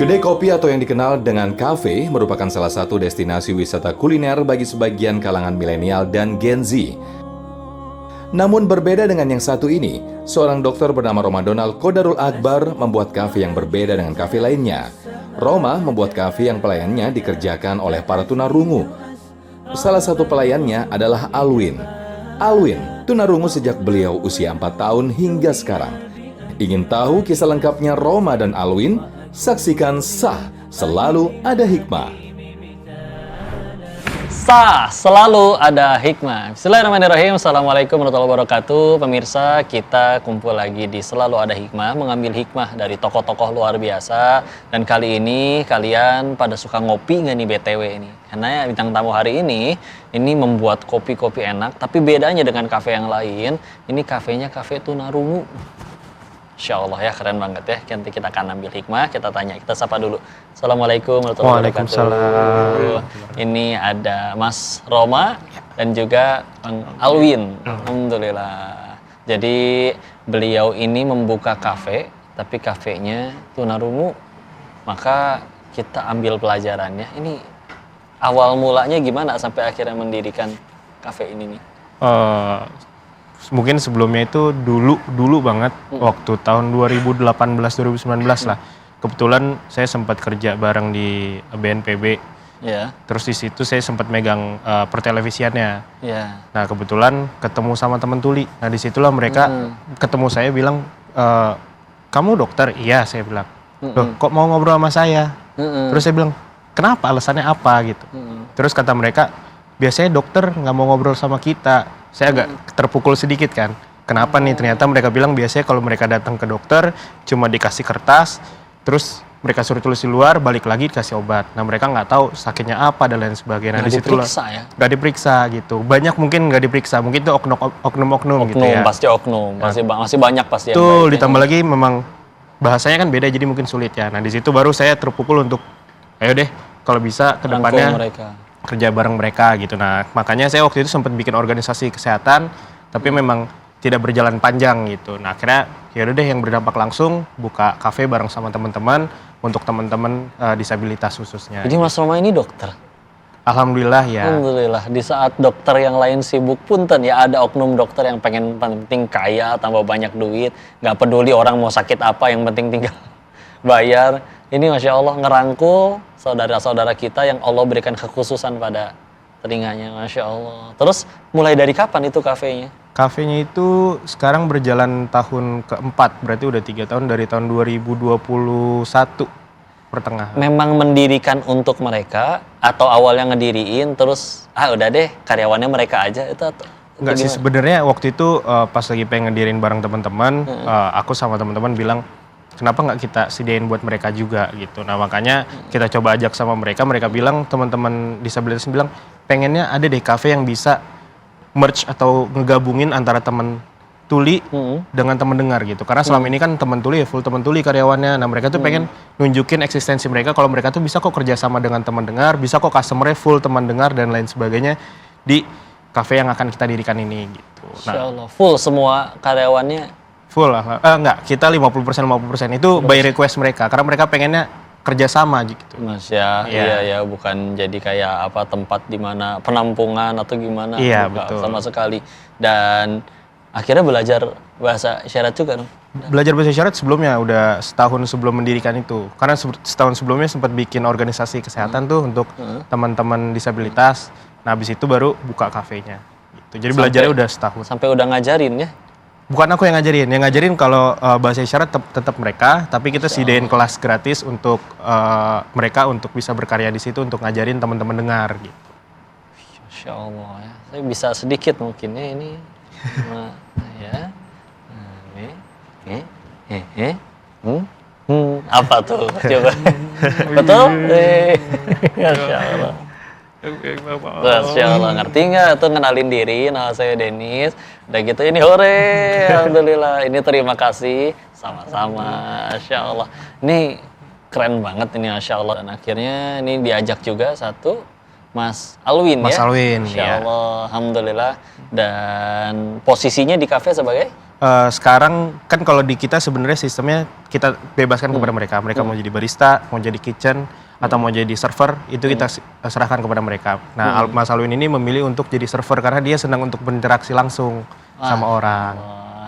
Kedai kopi atau yang dikenal dengan kafe merupakan salah satu destinasi wisata kuliner bagi sebagian kalangan milenial dan Gen Z. Namun berbeda dengan yang satu ini, seorang dokter bernama Roma Donald Qodarul Akbar membuat kafe yang berbeda dengan kafe lainnya. Roma membuat kafe yang pelayannya dikerjakan oleh para tunarungu. Salah satu pelayannya adalah Alwin. Alwin, tunarungu sejak beliau usia 4 tahun hingga sekarang. Ingin tahu kisah lengkapnya Roma dan Alwin? Saksikan Sah Selalu Ada Hikmah. Sah Selalu Ada Hikmah. Bismillahirrahmanirrahim. Assalamualaikum warahmatullahi wabarakatuh. Pemirsa, kita kumpul lagi di Selalu Ada Hikmah, mengambil hikmah dari tokoh-tokoh luar biasa. Dan kali ini kalian pada suka ngopi nggak nih BTW ini? Karena ya, bintang tamu hari ini membuat kopi-kopi enak, tapi bedanya dengan kafe yang lain, ini kafenya kafe tunarungu. Insya Allah ya, keren banget ya. Nanti kita akan ambil hikmah, kita tanya, kita sapa dulu. Assalamualaikum warahmatullahi wabarakatuh. Waalaikumsalam. Ini ada Mas Roma dan juga Bang Alwin. Alhamdulillah. Jadi beliau ini membuka kafe, tapi kafenya tunarungu. Maka kita ambil pelajarannya. Ini awal mulanya gimana sampai akhirnya mendirikan kafe ini nih? Mungkin sebelumnya itu dulu banget waktu tahun 2018-2019 lah. Kebetulan saya sempat kerja bareng di BNPB. Ya. Terus di situ saya sempat megang pertelevisiannya. Ya. Nah kebetulan ketemu sama teman tuli. Nah disitulah mereka ketemu saya bilang, kamu dokter? Iya, saya bilang. Loh, kok mau ngobrol sama saya? Terus saya bilang, kenapa? Alasannya apa gitu? Terus kata mereka, biasanya dokter nggak mau ngobrol sama kita. Saya agak terpukul sedikit kan. Kenapa nih? Ternyata mereka bilang biasanya kalau mereka datang ke dokter cuma dikasih kertas, terus mereka suruh tulis di luar, balik lagi dikasih obat. Nah mereka nggak tahu sakitnya apa dan lain sebagainya. Nah, disitulah nggak diperiksa gitu. Banyak mungkin nggak diperiksa. Mungkin itu oknum gitu ya. Pasti oknum. Masih banyak pasti yang Betul. baik, Ditambah lagi memang bahasanya kan beda jadi mungkin sulit ya. Nah di situ baru saya terpukul untuk ayo deh kalau bisa ke depannya kerja bareng mereka gitu. Nah makanya saya waktu itu sempat bikin organisasi kesehatan, tapi memang tidak berjalan panjang gitu. Nah akhirnya yaudah deh yang berdampak langsung buka kafe bareng sama teman-teman untuk teman-teman disabilitas khususnya. Jadi Mas Roma ini dokter? Alhamdulillah ya. Alhamdulillah. Di saat dokter yang lain sibuk punten ya, ada oknum dokter yang penting kaya, tambah banyak duit, nggak peduli orang mau sakit apa, yang penting tinggal bayar. Ini Masya Allah ngerangkul saudara-saudara kita yang Allah berikan kekhususan pada telinganya, Masya Allah. Terus mulai dari kapan itu kafenya? Kafenya itu sekarang berjalan tahun keempat, berarti udah 3 tahun dari tahun 2021 pertengahan. Memang mendirikan untuk mereka atau awalnya ngediriin terus udah deh karyawannya mereka aja itu atau enggak sih sebenarnya waktu itu pas lagi pengen ngedirin bareng teman-teman, aku sama teman-teman bilang kenapa nggak kita sediain buat mereka juga gitu. Nah makanya kita coba ajak sama mereka bilang teman-teman disabilitas bilang pengennya ada deh kafe yang bisa merge atau ngegabungin antara teman tuli dengan teman dengar gitu. Karena selama ini kan teman tuli ya full teman tuli karyawannya. Nah mereka tuh pengen nunjukin eksistensi mereka kalau mereka tuh bisa kok kerjasama dengan teman dengar, bisa kok customer-nya full teman dengar dan lain sebagainya di kafe yang akan kita dirikan ini gitu. Insya Allah full semua karyawannya. Full lah, enggak, kita 50% itu by request mereka, karena mereka pengennya kerjasama gitu. Mas ya, iya, bukan jadi kayak apa tempat di mana penampungan atau gimana, iya, betul. Sama sekali. Dan akhirnya belajar bahasa isyarat juga dong? Belajar bahasa isyarat sebelumnya, udah setahun sebelum mendirikan itu. Karena setahun sebelumnya sempat bikin organisasi kesehatan tuh untuk teman-teman disabilitas. Nah habis itu baru buka kafenya. Gitu. Jadi belajarnya udah setahun. Sampai udah ngajarin ya? Bukan aku yang ngajarin kalau bahasa isyarat tetap mereka, tapi kita sediain kelas gratis untuk mereka untuk bisa berkarya di situ untuk ngajarin teman-teman dengar gitu. Masya Allah ya, saya bisa sedikit mungkin ya ini, ya, apa tuh coba, betul? Masya Allah. Masya Allah, ngerti nggak tuh ngenalin diri, nama saya Denis, udah gitu ini hore, alhamdulillah, ini terima kasih, sama-sama, Masya Allah, ini keren banget ini Masya Allah, dan akhirnya ini diajak juga satu, Mas Alwin Mas ya? Alwin, Masya Allah, alhamdulillah, dan posisinya di kafe sebagai? sekarang kan kalau di kita sebenarnya sistemnya kita bebaskan kepada mereka. Mereka mau jadi barista, mau jadi kitchen, atau mau jadi server, itu kita serahkan kepada mereka. Nah, Mas Alwin ini memilih untuk jadi server karena dia senang untuk berinteraksi langsung sama orang.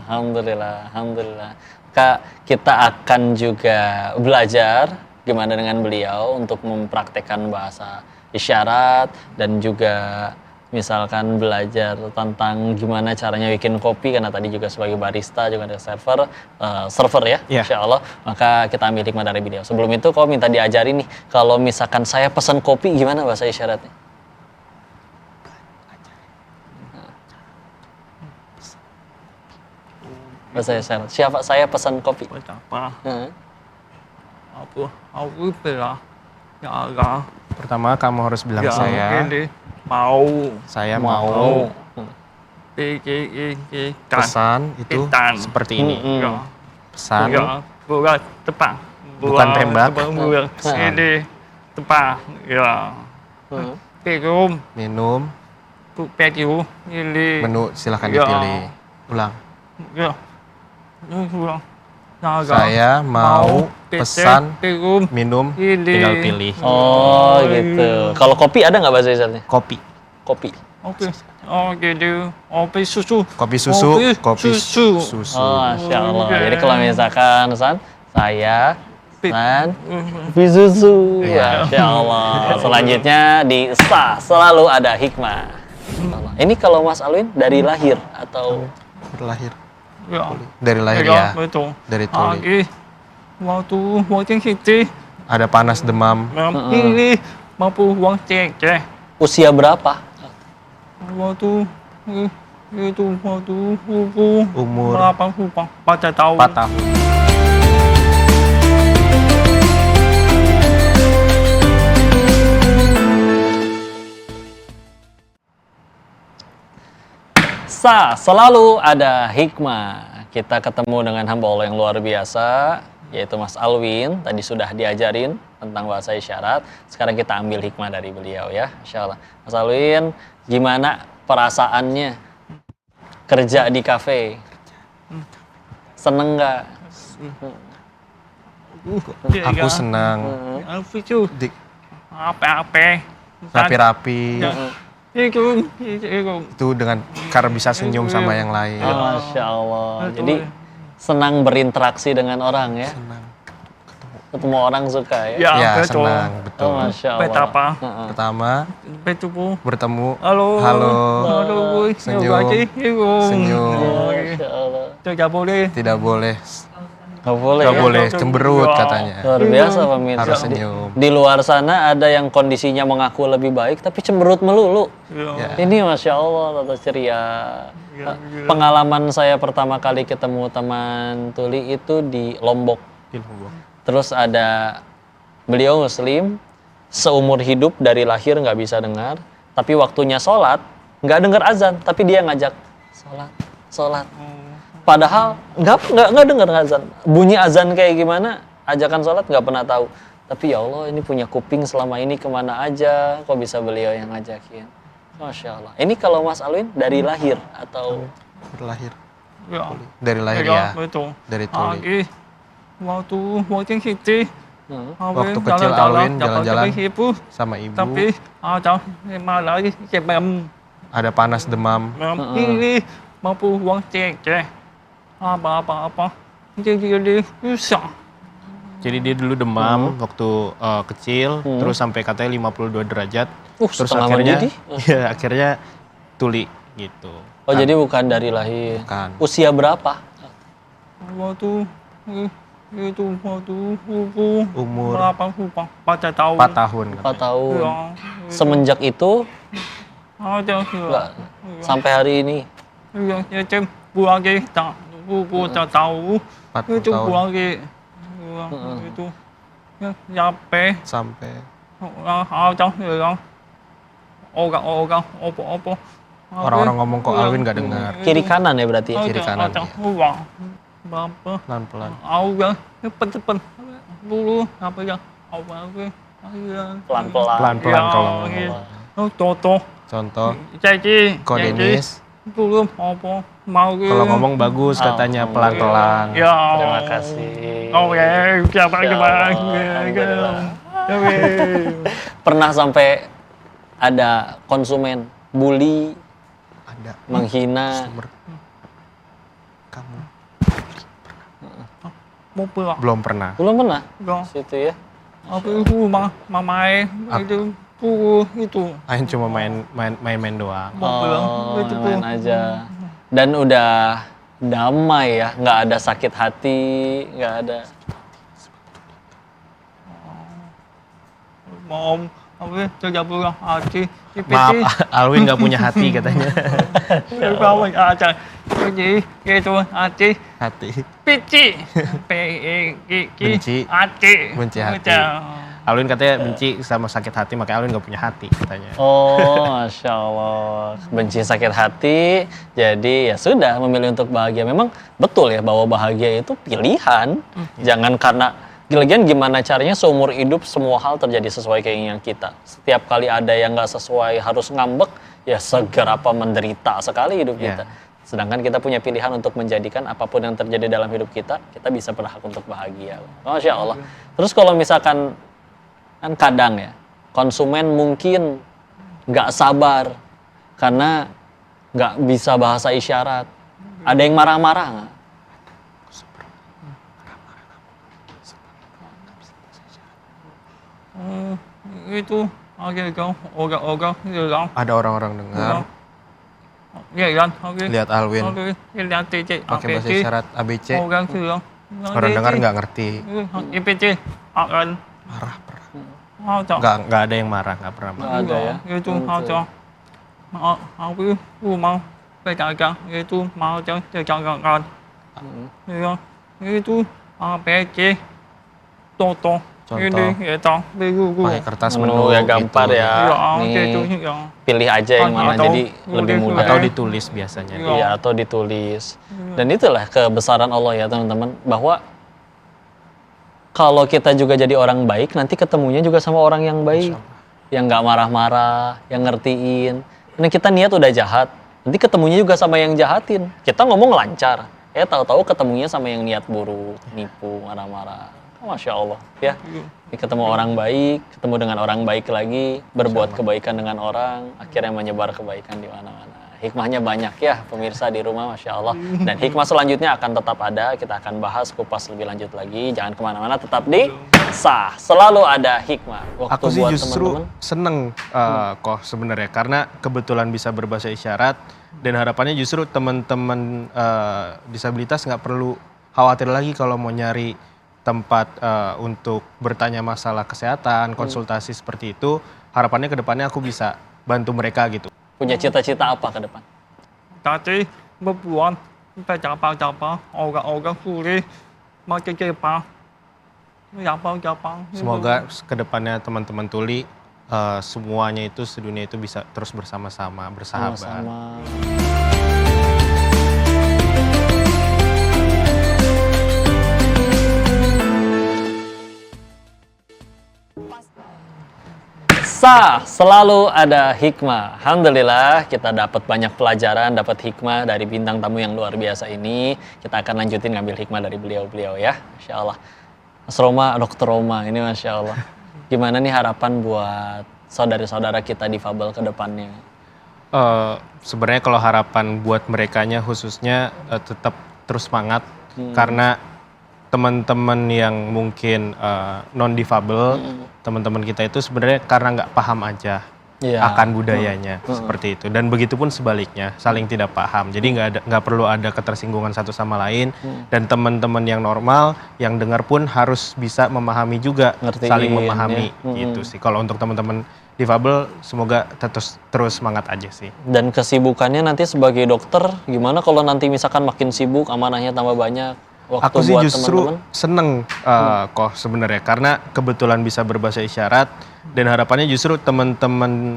Alhamdulillah, alhamdulillah. Kak, kita akan juga belajar gimana dengan beliau untuk mempraktekkan bahasa isyarat dan juga misalkan belajar tentang gimana caranya bikin kopi karena tadi juga sebagai barista juga ada server ya, Insya Allah. Maka kita ambil hikmah dari beliau. Sebelum itu kau minta diajarin nih, kalau misalkan saya pesan kopi gimana bahasa isyaratnya? Bahasa isyarat. Siapa saya pesan kopi? Apa? Heeh. Aku bilang ya Pertama kamu harus bilang ini mau saya mau pesan itu Pesan. seperti ini. ya Pesan bukan tepat Bukan tembak. bukan Pesan. ini tepat ya minum minum peju ini menu silahkan Ya. dipilih. Ulang. ya ulang Saya mau pesan minum minum Ini. tinggal pilih. Oh gitu. Kalau kopi ada nggak bahasa isyaratnya? Kopi. Kopi. oke gitu kopi susu Kopi susu, kopi susu susu. Oh, Masya Allah. Oke. Jadi kalau misalkan saya Pi- pesan kopi susu. Masya Allah. Selanjutnya di selalu ada hikmah. Ini kalau Mas Alwin dari lahir atau Berlahir ya dari lahir ya. betul Dari tuli. Pagi waktu kecil Ada panas demam. ini mampu uang cek usia berapa? waktu itu waktu Umur berapa lupa pada tahun 4 tahun. Selalu ada hikmah. Kita ketemu dengan hamba Allah yang luar biasa, yaitu Mas Alwin. Tadi sudah diajarin tentang bahasa isyarat. Sekarang kita ambil hikmah dari beliau ya, Insya Allah. Mas Alwin, gimana perasaannya kerja di kafe? Seneng nggak? Aku senang aku itu di apa rapi-rapi. itu Itu dengan karena bisa senyum sama yang lain. Masya Allah. Betul. Jadi senang berinteraksi dengan orang ya. Senang. Ketemu orang suka ya. Ya, betul senang, Oh, betul. Masya Allah. betapa Pertama betul bertemu, halo halo, senyum Senyum. Masya Allah. tidak boleh tidak boleh, Nggak boleh nggak ya? boleh cemberut Ya. katanya. Luar biasa pemirsa. Harus senyum. Di luar sana ada yang kondisinya mengaku lebih baik tapi cemberut melulu. Ya. Ini Masya Allah tata ceria. Pengalaman saya pertama kali ketemu teman tuli itu di Lombok. Terus ada beliau muslim, seumur hidup dari lahir nggak bisa dengar, tapi waktunya sholat nggak dengar azan, tapi dia ngajak sholat. Padahal nggak dengar azan. Bunyi azan kayak gimana, ajakan sholat nggak pernah tahu. Tapi ya Allah, ini punya kuping selama ini kemana aja, kok bisa beliau yang ngajakin. Masya Allah. Ini kalau Mas Alwin dari lahir atau Berlahir ya dari lahir ya, betul dari tuli. waktu kecil Waktu kecil Alwin jalan-jalan sama ibu. tapi ada malah Ada panas demam. ini mampu uang cek apa jadi susah Jadi dia dulu demam waktu kecil, terus sampai katanya 52 derajat. Terus setengah akhirnya, mendidih? ya akhirnya tuli gitu. Oh jadi bukan dari lahir. Bukan. Usia berapa? waktu itu waktu Umur berapa lupa pada tahun 4 tahun. 4 tahun. ya Semenjak itu ada nggak sampai hari ini. yang cem buang tak tak tahu 40 itu tahun. buang itu sampai Sampai ada orang opo orang-orang ngomong kok Alwin nggak dengar. Kiri kanan ya berarti. Kiri kanan, ada iya. uang berapa Pelan-pelan. orang cepat dulu apa ya orang Pelan-pelan. Pelan-pelan kalau ngomong. Toto Contoh, jadi kok Denis dulu apa mau Kalau ngomong bagus katanya pelan-pelan. Ya. Terima kasih. Oke, siapa Ya coba? Allah, alhamdulillah. Oke. Pernah sampai ada konsumen bully, Ada menghina? kamu Mau pulang. belum pernah. Belum pernah? Belum. Situ ya. Aku itu mamai itu itu. Ain cuma main doang. Mau pulang. Oh, Itu main aja. Dan udah damai ya, nggak ada sakit hati, nggak ada. Mau apa? Tidak pulang hati. Maaf, Alwin nggak punya hati katanya. Kamu aja. Jadi itu hati. Hati. Pici. Benci. Hati. Benci hati. Alwin katanya benci sama sakit hati, makanya Alwin nggak punya hati katanya. Oh, Masya Allah. Benci sakit hati, jadi ya sudah memilih untuk bahagia. Memang betul ya bahwa bahagia itu pilihan. Jangan karena, lagian gimana caranya seumur hidup semua hal terjadi sesuai keinginan kita. Setiap kali ada yang nggak sesuai harus ngambek, ya seger apa menderita sekali hidup kita. Sedangkan kita punya pilihan untuk menjadikan apapun yang terjadi dalam hidup kita bisa berhak untuk bahagia. Masya Allah. Terus kalau misalkan, kan kadang ya, konsumen mungkin nggak sabar karena nggak bisa bahasa isyarat. Ada yang marah-marah nggak? Itu orang hilang. Ada orang-orang dengar, Ya kan, oke. lihat Alwin Oke, lihat TC. pakai bahasa isyarat ABC. Orang hilang. Orang dengar nggak ngerti. IPC akan Marah pernah. ada. Nggak ada yang marah, nggak pernah marah. Nggak ada ya? Itu ada. Aku mau pedagang itu mau jaga-jagaan. Ya, itu PC Toto. Contoh. Ini itu biru. Pakai kertas Menu ya gampar gitu. ya. Ya, itu Nih, ya. pilih aja yang mana, Atau jadi lebih tulis mudah. Atau ditulis biasanya. Iya. Iya, atau ditulis. Dan itulah kebesaran Allah ya teman-teman, bahwa kalau kita juga jadi orang baik, nanti ketemunya juga sama orang yang baik. Yang nggak marah-marah, yang ngertiin. Karena kita niat udah jahat, nanti ketemunya juga sama yang jahatin. Kita ngomong lancar, tahu-tahu ketemunya sama yang niat buruk, nipu, marah-marah. Masya Allah ya. Ini ketemu orang baik, ketemu dengan orang baik lagi, berbuat kebaikan dengan orang, akhirnya menyebar kebaikan di mana-mana. Hikmahnya banyak ya pemirsa di rumah, Masya Allah. Dan hikmah selanjutnya akan tetap ada, kita akan bahas kupas lebih lanjut lagi. Jangan kemana-mana, tetap di Sah. Selalu ada hikmah. Waktu Aku sih buat justru teman-teman. seneng kok sebenarnya, karena kebetulan bisa berbahasa isyarat, dan harapannya justru teman-teman disabilitas nggak perlu khawatir lagi kalau mau nyari tempat untuk bertanya masalah kesehatan, konsultasi seperti itu. Harapannya ke depannya aku bisa bantu mereka gitu. Punya cita-cita apa ke depan? Tadi berbuat berjapa-japa orang-orang sulit makin cepat. Japa-japa. Semoga ke depannya teman-teman tuli semuanya itu sedunia itu bisa terus bersama-sama, bersahabat. Sama-sama. Sah, selalu ada hikmah. Alhamdulillah kita dapat banyak pelajaran, dapat hikmah dari bintang tamu yang luar biasa ini. Kita akan lanjutin ngambil hikmah dari beliau-beliau ya. Masya Allah. Mas Roma, Dokter Roma, ini Masya Allah. Gimana nih harapan buat saudara-saudara kita difabel ke depannya? Sebenarnya kalau harapan buat merekanya khususnya tetap terus semangat, karena teman-teman yang mungkin non difabel, teman-teman kita itu sebenarnya karena nggak paham aja akan budayanya seperti itu, dan begitupun sebaliknya, saling tidak paham, jadi nggak perlu ada ketersinggungan satu sama lain, dan teman-teman yang normal yang dengar pun harus bisa memahami juga, Ngertiin, saling memahami ya. gitu sih. Kalau untuk teman-teman difabel semoga terus semangat aja sih. Dan kesibukannya nanti sebagai dokter, gimana kalau nanti misalkan makin sibuk, amanahnya tambah banyak? Waktu Aku sih buat justru teman-teman? seneng kok sebenarnya, karena kebetulan bisa berbahasa isyarat, dan harapannya justru teman-teman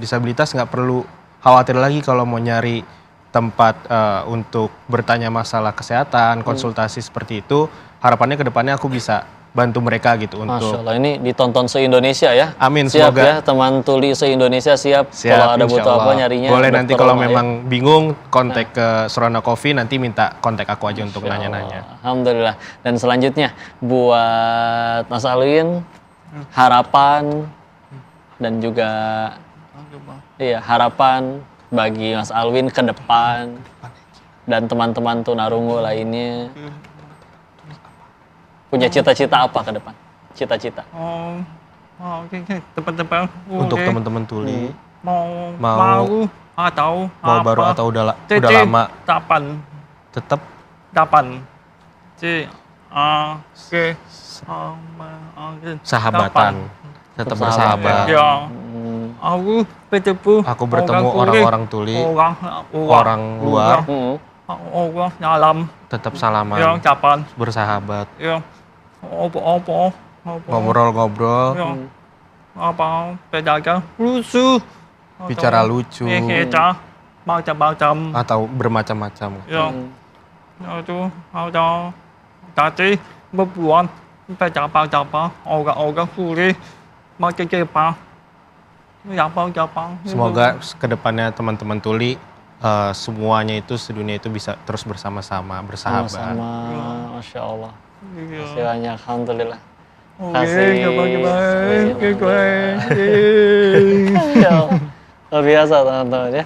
disabilitas nggak perlu khawatir lagi kalau mau nyari tempat untuk bertanya masalah kesehatan, konsultasi seperti itu. Harapannya ke depannya aku bisa bantu mereka gitu Masya untuk Allah, ini ditonton se-Indonesia ya. Amin, Siap semoga. ya, teman tuli se-Indonesia siap. Kalau ada insya butuh apa Allah. nyarinya. Boleh Dr. nanti kalau Roma, ya. memang bingung kontak ke Surana Coffee, nanti minta kontak aku aja untuk nanya-nanya. Alhamdulillah. Dan selanjutnya buat Mas Alwin, harapan dan juga harapan bagi Mas Alwin ke depan dan teman-teman tunarungu lainnya. Punya cita-cita apa ke depan? Cita-cita. Oke, teman-teman. Untuk teman-teman tuli, mau mau atau mau apa? baru atau udah Jadi, lama, 8 tetap 8 C A G A sahabatan, tetap bersahabat. Ya, aku bertemu Aku bertemu orang-orang tuli, orang luar, orang dalam tetap yang salaman, Japan bersahabat, yang apa ngobrol-ngobrol, yang apa pedagang lucu bicara lucu, kita macam-macam atau bermacam-macam. yang itu ada tadi membuat pejabat-pejabat orang-orang tuli macam Jepang Jepang. Semoga kedepannya teman-teman tuli semuanya itu sedunia itu bisa terus bersama-sama, bersahabat. Sama-sama, Masya Allah. Iya. Kasih banyak, Alhamdulillah. Oke, Kasih. Ya, luar biasa teman-teman ya.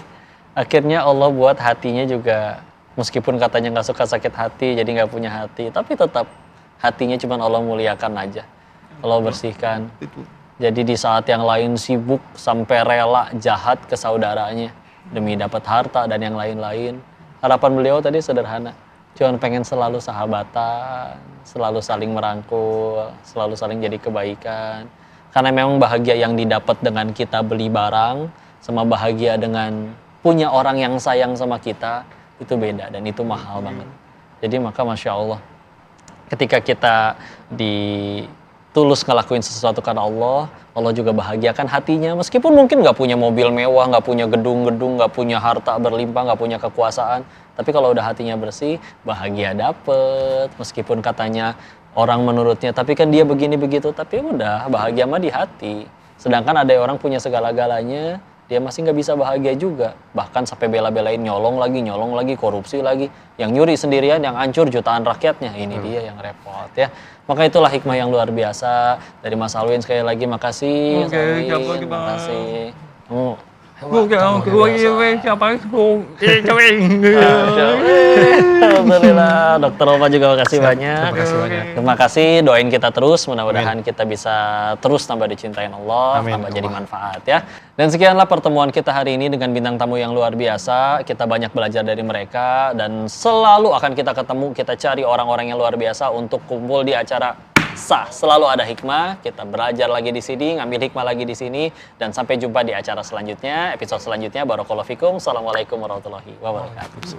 Akhirnya Allah buat hatinya juga, meskipun katanya nggak suka sakit hati, jadi nggak punya hati, tapi tetap hatinya cuma Allah muliakan aja. Allah bersihkan. Jadi di saat yang lain sibuk sampai rela jahat ke saudaranya demi dapat harta dan yang lain-lain. Harapan beliau tadi sederhana, cuma pengen selalu sahabatan, selalu saling merangkul, selalu saling jadi kebaikan. Karena memang bahagia yang didapat dengan kita beli barang sama bahagia dengan punya orang yang sayang sama kita itu beda dan itu mahal banget. Jadi maka Masya Allah, ketika kita tulus ngelakuin sesuatu karena Allah, Allah juga bahagiakan hatinya. Meskipun mungkin nggak punya mobil mewah, nggak punya gedung-gedung, nggak punya harta berlimpah, nggak punya kekuasaan. Tapi kalau udah hatinya bersih, bahagia dapet. Meskipun katanya orang menurutnya, tapi kan dia begini begitu. Tapi udah bahagia mah di hati. Sedangkan ada orang punya segala-galanya, dia masih nggak bisa bahagia juga. Bahkan sampai bela-belain nyolong lagi, korupsi lagi. Yang nyuri sendirian, yang hancur jutaan rakyatnya. Ini dia yang repot ya. Maka itulah hikmah yang luar biasa dari Mas Alwin. Sekali lagi makasih. Oke, Mas Alwin. jangan Makasih. Alhamdulillah, Dokter Roma juga makasih banyak. Terima kasih, doain kita terus. Mudah-mudahan kita bisa terus tambah dicintain Allah, Amin. tambah jadi manfaat ya. Dan sekianlah pertemuan kita hari ini dengan bintang tamu yang luar biasa. Kita banyak belajar dari mereka dan selalu akan kita ketemu, kita cari orang-orang yang luar biasa untuk kumpul di acara sah. Selalu ada hikmah, kita belajar lagi di sini, ngambil hikmah lagi di sini, dan sampai jumpa di acara selanjutnya, episode selanjutnya. Barakallahu fikum. Assalamualaikum warahmatullahi wabarakatuh.